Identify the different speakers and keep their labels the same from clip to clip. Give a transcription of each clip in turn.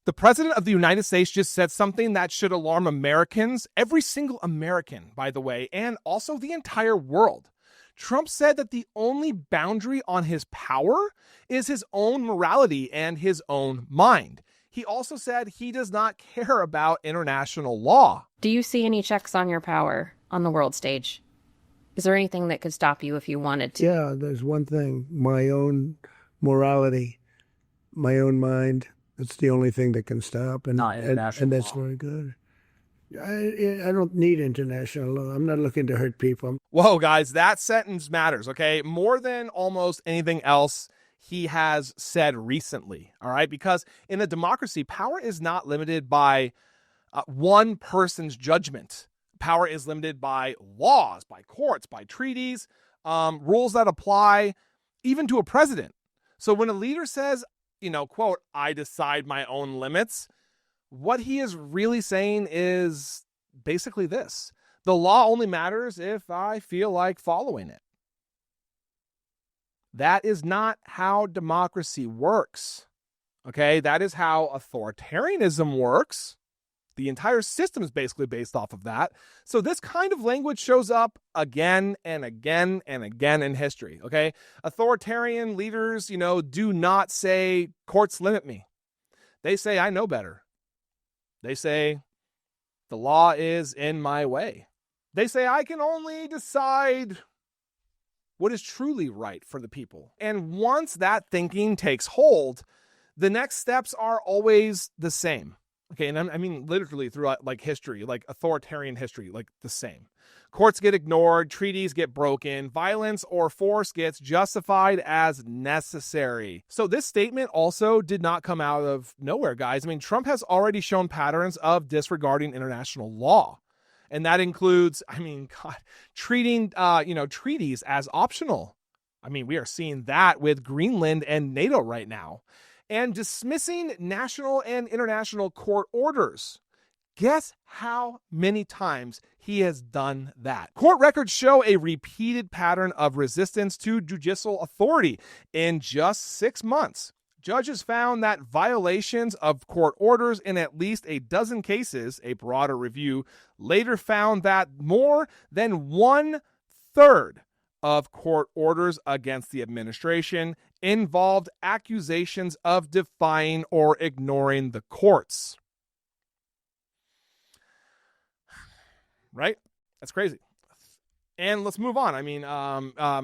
Speaker 1: The president of the United States just said something that should alarm Americans, every single American, by the way, and also the entire world. Trump said that the only boundary on his power is his own morality and his own mind. He also said he does not care about international law.
Speaker 2: Do you see any checks on your power on the world stage? Is there anything that could stop you if you wanted to?
Speaker 3: Yeah, there's one thing, my own morality, my own mind. That's the only thing that can stop, and that's
Speaker 4: law.
Speaker 3: very good. I don't need international law. I'm not looking to hurt people.
Speaker 1: Whoa, guys, that sentence matters, okay? More than almost anything else he has said recently, all right? Because in a democracy, power is not limited by one person's judgment. Power is limited by laws, by courts, by treaties, rules that apply even to a president. So when a leader says, quote, I decide my own limits, what he is really saying is basically this: the law only matters if I feel like following it. That is not how democracy works. Okay, that is how authoritarianism works. The entire system is basically based off of that. So this kind of language shows up again and again and again in history, okay? Authoritarian leaders, do not say, courts limit me. They say, I know better. They say, the law is in my way. They say, I can only decide what is truly right for the people. And once that thinking takes hold, the next steps are always the same. Okay, and I mean literally throughout history, authoritarian history, the same. Courts get ignored, treaties get broken, violence or force gets justified as necessary. So this statement also did not come out of nowhere, guys. I mean, Trump has already shown patterns of disregarding international law. And that includes, treating, treaties as optional. I mean, we are seeing that with Greenland and NATO right now. And dismissing national and international court orders. Guess how many times he has done that? Court records show a repeated pattern of resistance to judicial authority. In just 6 months, judges found that violations of court orders in at least a dozen cases. A broader review later found that more than 1/3 of court orders against the administration involved accusations of defying or ignoring the courts. Right? That's crazy. And let's move on. I mean,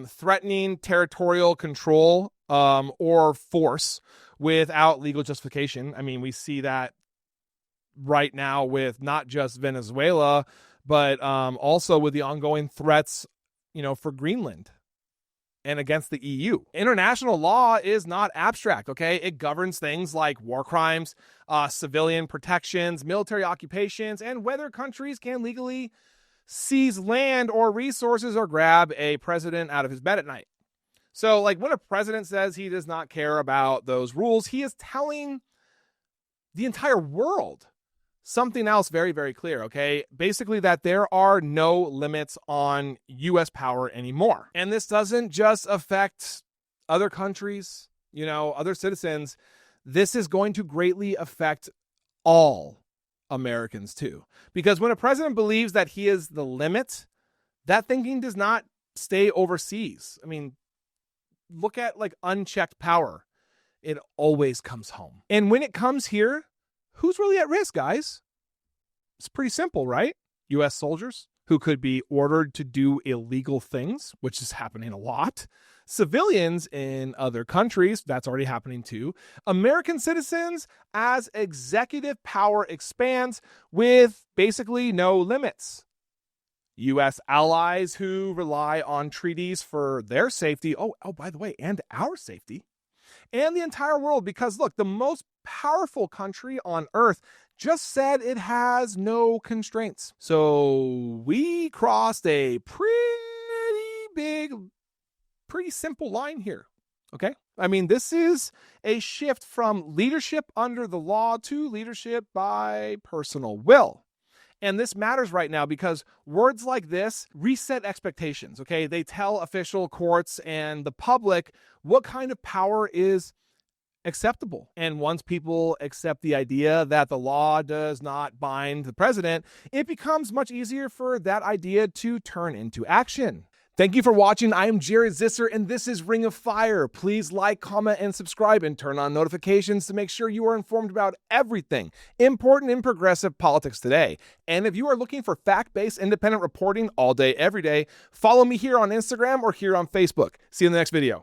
Speaker 1: threatening territorial control or force without legal justification. I mean, we see that right now with not just Venezuela, but also with the ongoing threats for Greenland and against the EU. International law is not abstract, okay? It governs things like war crimes, civilian protections, military occupations, and whether countries can legally seize land or resources or grab a president out of his bed at night. So, when a president says he does not care about those rules, he is telling the entire world something else very, very clear, okay? Basically that there are no limits on U.S. power anymore. And this doesn't just affect other countries, other citizens. This is going to greatly affect all Americans too. Because when a president believes that he is the limit, that thinking does not stay overseas. I mean, look at unchecked power. It always comes home. And when it comes here, who's really at risk, guys? It's pretty simple, right? U.S. soldiers who could be ordered to do illegal things, which is happening a lot. Civilians in other countries, that's already happening too. American citizens as executive power expands with basically no limits. U.S. allies who rely on treaties for their safety. Oh, by the way, and our safety. And the entire world, because look, the most powerful country on earth just said it has no constraints. So we crossed a pretty simple line here. Okay? I mean, this is a shift from leadership under the law to leadership by personal will. And this matters right now because words like this reset expectations, okay? They tell official courts and the public what kind of power is acceptable. And once people accept the idea that the law does not bind the president, it becomes much easier for that idea to turn into action. Thank you for watching. I am Jared Zisser, and this is Ring of Fire. Please like, comment, and subscribe, and turn on notifications to make sure you are informed about everything important in progressive politics today. And if you are looking for fact-based independent reporting all day, every day, follow me here on Instagram or here on Facebook. See you in the next video.